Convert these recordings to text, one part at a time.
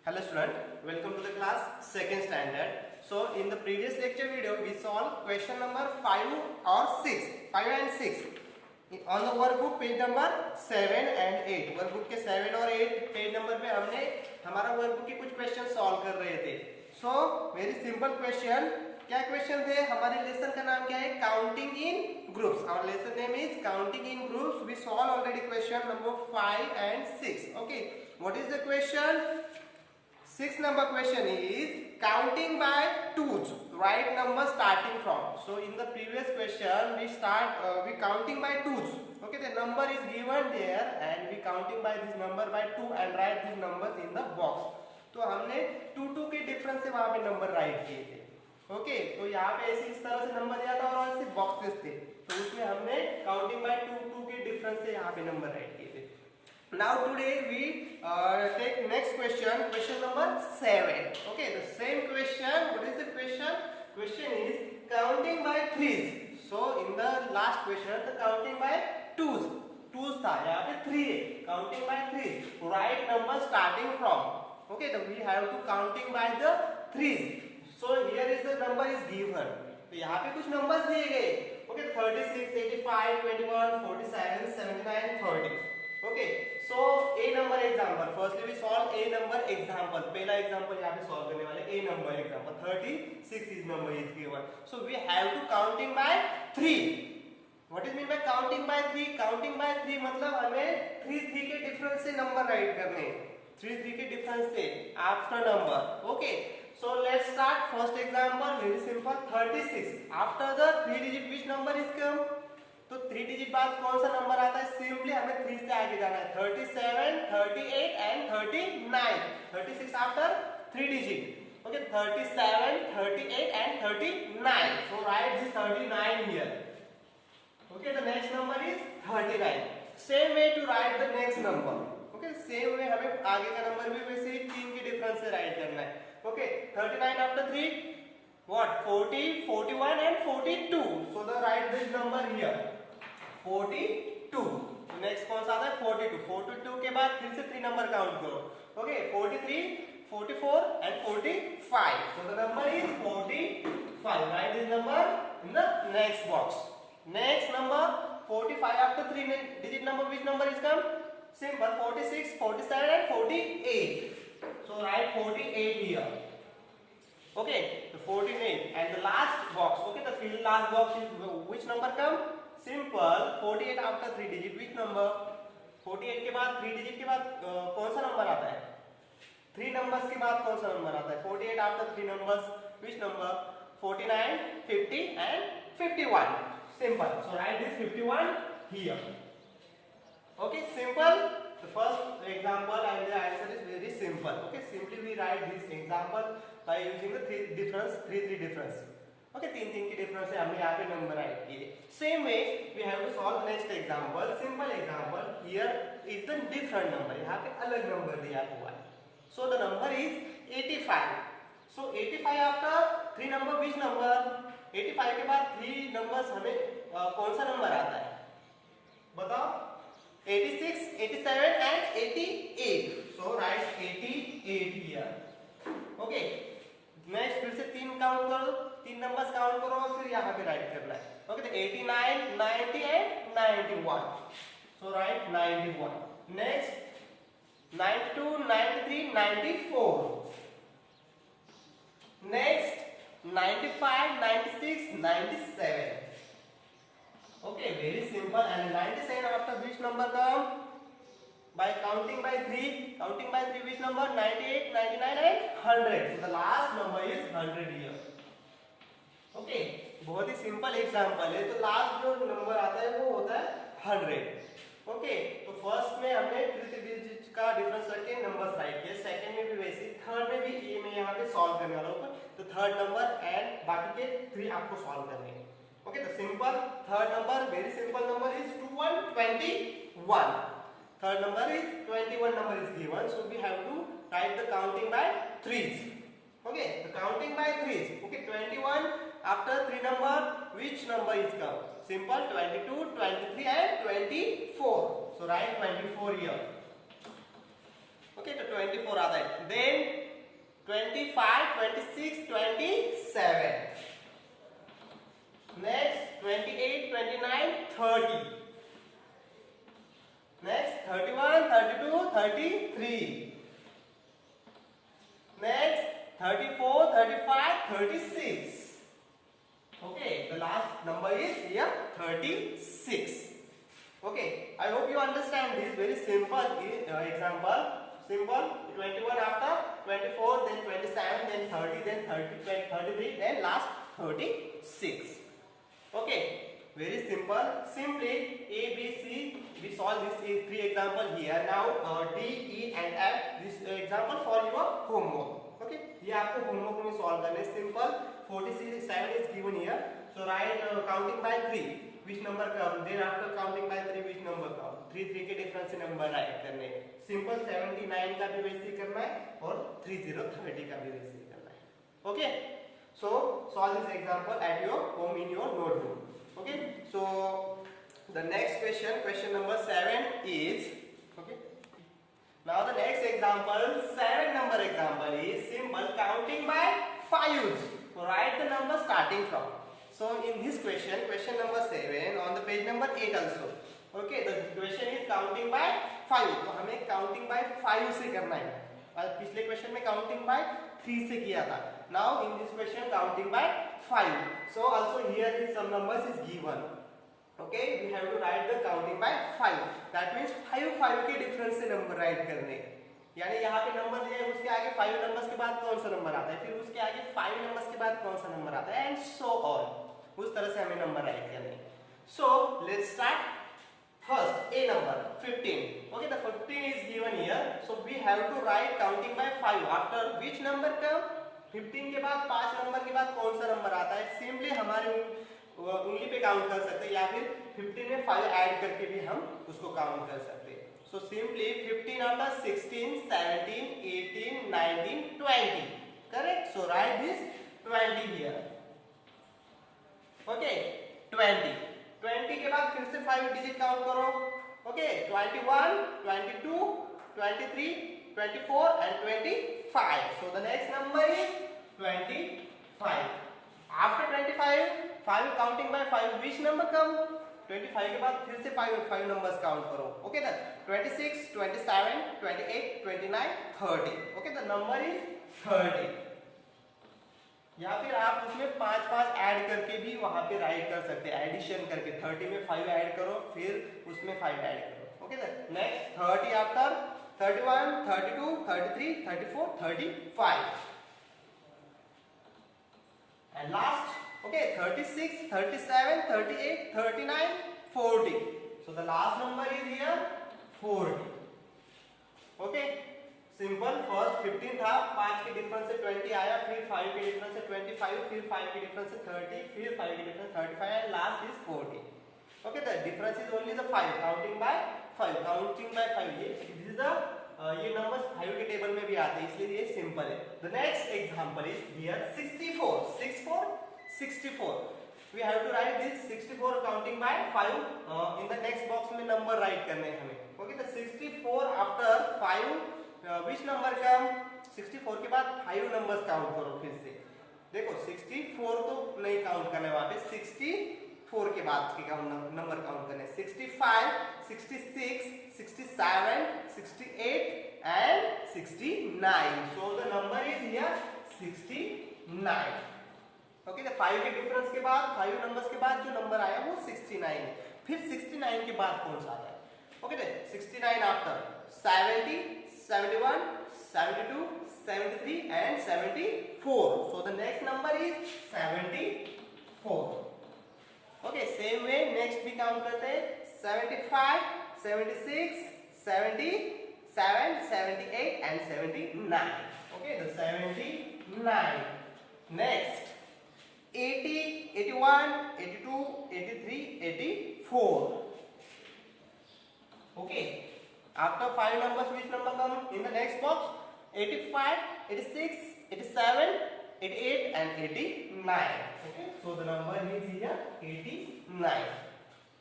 Hello student, welcome to the class second standard. So in the previous lecture video we solved question number 5 or 6, 5 and 6 on the workbook page number 7 and 8. Workbook के 7 और 8 page number पे हमने हमारा workbook के कुछ question solve कर रहे थे. So very simple question. क्या क्वेश्चन थे? हमारे लेसन का नाम क्या है? Counting in groups. Our lesson name is counting in groups. We solve already question number 5 and 6. Okay, what is the question? 6 number question is counting by twos. Write number starting from. So in the previous question we counting by twos. Okay, the number is given there and we counting by this number by 2 and write these numbers in the box. तो हमने 2 के difference से वहां पे number right किए थे. Okay, तो यहाँ पे ऐसे इस तरह से नंबर दिया था और ऐसे बॉक्सेस थे, तो उसमें हमने काउंटिंग बाय 2 के डिफरेंस से यहाँ पे नंबर राइट किए थे. Now today we take next question, question number 7. Okay, the same question. What is the question? Question is counting by threes. So in the last question the counting by twos था, यहाँ पे 3 है. Counting by threes. Write number starting from. Okay, then we have to counting by the threes. So here is the number is given. तो यहाँ पे कुछ numbers दिए गए. Okay, 36, 85, 21, 47, 79, 30. Okay, so a number example. Firstly we solve a number example. पहला example यहाँ पे solve करने वाले a number example. 36 is number is given. So we have to counting by 3. What is mean by counting by 3? Counting by 3 मतलब हमें 3 के difference से number write करने. 3 के डिफरेंस से after number. Okay, so let's start. First example very simple. 36. After the 3 digit which number is come? तो 3 digit बाद कौन सा नंबर आता है? सिंपली हमें 3 से आगे जाना है. 37, 38 and 39. 36 after 3 digit. Okay, 37, 38 and 39. So write this 39 here. Okay, the next number is 39. Same way to write the next number. Okay, same way हमें आगे का नंबर भी वैसे ही 3 के डिफरेंस से राइट करना है. Okay, 39 after 3 what? 40, 41 and 42. So the write this number here. 42. Next कौन सा आता है? 42. 42 के बाद फिर से 3 नंबर काउंट करो. Okay, 43, 44 and 45. So the number is 45. Write this number in the next box. Next number 45 after 3 digit number. Which number is come? Simple. 46, 47 and 48. So write 48 here. Okay, the 48 and the last box. Okay, the fill last box is which number come? Simple. 48 after 3 digit which number? 48 के बाद 3 digit के बाद कौन सा number आता है? 3 numbers के बाद कौन सा नंबर आता है? 48 after 3 numbers which number? 49, 50 and 51. Simple. So write this 51 here. Okay, simple. The first example and the answer is very simple. Okay, simply we write this example by using the 3 difference. Okay, 3 की difference से हमने यहाँ पे number right किए. Same way we have to solve next example. Simple example. Here is the different number. यहाँ पे अलग number दिया हुआ है. So the number is 85. So 85 after 3 number which number? 85 के बाद 3 numbers हमें कौन सा number आता है? बताओ. 86, 87 and 88. So write 88 here. Okay. Next फिर से 3 काउंट करो, 3 नंबर्स काउंट करो और फिर यहाँ पे राइट करना है. ओके, तो 89, 90 and 91. So right 91. Next 92, 93, 94. Next 95, 96, 97. Okay, very simple. And 97 after which number come? By counting by 3. Counting by 3 which number? 98, 99 and 100. So the last number is 100 here. Okay, बहुत ही simple example है. तो last जो number आता है वो होता है 100. Okay, तो फर्स्ट में हमने 3 डिजिट का डिफरेंस रख के नंबर्स राइट किए. सेकंड में भी वैसे, थर्ड में भी ये मैं यहाँ पे सॉल्व करने वाला हूँ. तो थर्ड नंबर एंड बाकी के 3 आपको सॉल्व करने हैं. Okay, the simple third number, very simple number is 21. Third number is 21 number is given, so we have to write the counting by threes. Okay, the counting by threes. Okay, 21 after 3 number which number is come? Simple. 22, 23 and 24. So write 24 here. Okay, तो 24 आता है. Then 25, 26, 27. Next 28, 29, 30. Next 31, 32, 33. Next 34, 35, 36. Okay, the last number is here 36. Okay, I hope you understand this very simple example. Simple. 21 after 24, then 27, then 30, then 30, 33, then last 36. Okay, very simple. Simply A, B, C. We solve this three example here. Now D, E, and F. This example for your homework. Okay, ये आपको homework में solve करने simple. 47 is given here. So write counting by 3. Which number come? Then after counting by 3, which number come? 3 3 के difference से number write करने. Simple 79 का भी वैसे ही करना है और 30 30 का भी वैसे ही करना है. Okay. So solve this example at your home in your notebook. Okay. So the next question number 7 is okay. Now the next example, 7 number example is simple counting by 5s. So write the number starting from. So in this question number 7 on the page number 8 also. Okay, the question is counting by 5. तो हमें counting by 5 से करना है. और पिछले question में counting by 3 से किया था. Now in this question counting by 5. So also here is some numbers is given. Okay, we have to write the counting by 5. That means 5 के difference से number write करने. यानी यहाँ पे नंबर दिया है उसके आगे 5 नंबर्स के बाद कौन सा नंबर आता है, फिर उसके आगे 5 नंबर्स के बाद कौन सा नंबर आता है, एंड सो ऑन. उस तरह से हमें नंबर राइट करने. So let's start. First a number 15. Okay, the 15 is given here. So we have to write counting by 5. After which number come? 15 के बाद 5 नंबर के बाद कौन सा नंबर आता है, सिंपली हमारे उंगली पे काउंट कर सकते हैं या फिर 15 में 5 ऐड करके भी हम उसको काउंट कर सकते हैं. So simply 15 after 16, 17, 18, 19, 20. Correct? So write this 20 here. Okay, 20. 20 के बाद फिर से 5 डिजिट काउंट करो. Okay, 21, 22, 23, 24 and 25. So the next number is 25. After 25, 5 counting by 5, which number come? 25 के बाद फिर से 5 नंबर्स काउंट करो. Okay the 26, 27, 28, 29, 30. Okay the number is 30. या फिर आप उसमें 5 ऐड करके भी वहां पे राइट कर सकते हैं, एडिशन करके 30 में 5 ऐड करो फिर उसमें 5 ऐड करो. Okay the next 30 after 31, 32, 33, 34, 35 and last. Okay, 36, 37, 38, 39, 40. So the last number is here 40. Okay, simple. First 15 था, 5 के डिफरेंस से 20 आया, फिर 5 के डिफरेंस से 25, फिर 5 के डिफरेंस से 30, फिर 5 के difference 35 and last is 40. Okay, the difference is only the 5. Counting by 5. Counting by 5. This is the ये नंबर्स 5 के टेबल में भी आते हैं, इसलिए ये सिंपल है. The next example is here 64. 64. We have to write this 64 counting by 5. In the next box में number write करने हैं हमें. Okay, the 64 after 5, which number come? 64 के बाद 5 numbers count करो फिर से. देखो 64 तो नहीं काउंट करना है वहाँ पे, 64 के बाद के नंबर काउंट करने. 65, 66, 67, 68 and 69. So the number is here 69. Okay, 5 के डिफरेंस के बाद 5 नंबर्स के बाद जो नंबर आया वो 69 है. फिर 69 के बाद कौन सा आया? Okay, 69 after 70, 71, 72, 73 and 74. So the next number is 74. Okay, same way next भी काउंट करते हैं. 75, 76, 77, 78 and 79. Okay, the 79. Next 80, 81, 82, 83, 84. Okay. After 5 numbers, which number come in the next box? 85, 86, 87, 88 and 89. Okay. So the number is here 89.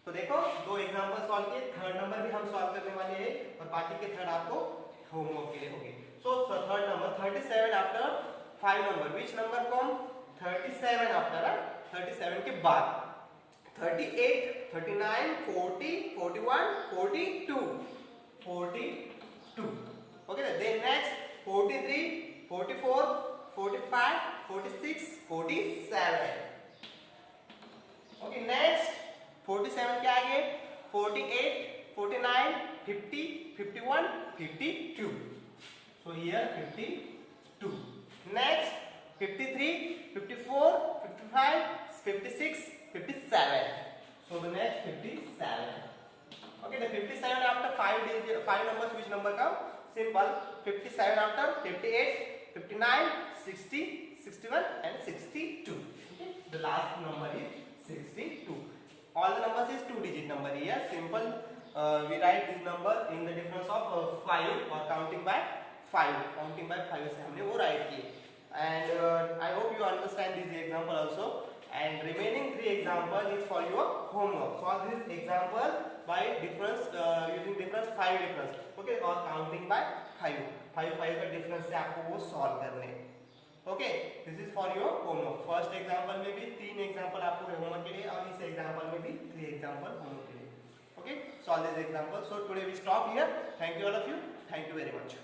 तो देखो दो example solve किए, third number भी हम solve करने वाले हैं और बाकी के थर्ड आपको होमवर्क के लिए होंगे. So third number 37 after 5 number, which number come 37 after 37 के बाद 38, 39, 40, 41, 42, 42. Okay, then next 43, 44, 45, 46, 47. Okay, next 47 के आगे 48, 49, 50, 51, 52. So here 52. Next 53, 54, 55, 56, 57. So the next 57. Okay, the 57 after 5 numbers, which number come? Simple. 57 after 58, 59, 60, 61 and 62. Okay, the last number is 62. All the numbers is 2-digit number here. Simple. We write this number in the difference of 5 or counting by 5. Counting by 5 से हमने वो write किए. And I hope you understand this example also. And remaining 3 example is for your homework. Solve this example by difference using difference 5 difference. Okay, or counting by 5. 5 का difference से आपको वो solve करने. Okay, this is for your homework. First example में भी 3 example आपको homework के लिए और इस example में भी 3 example homework के लिए. Okay, solve this example. So today we stop here. Thank you all of you. Thank you very much.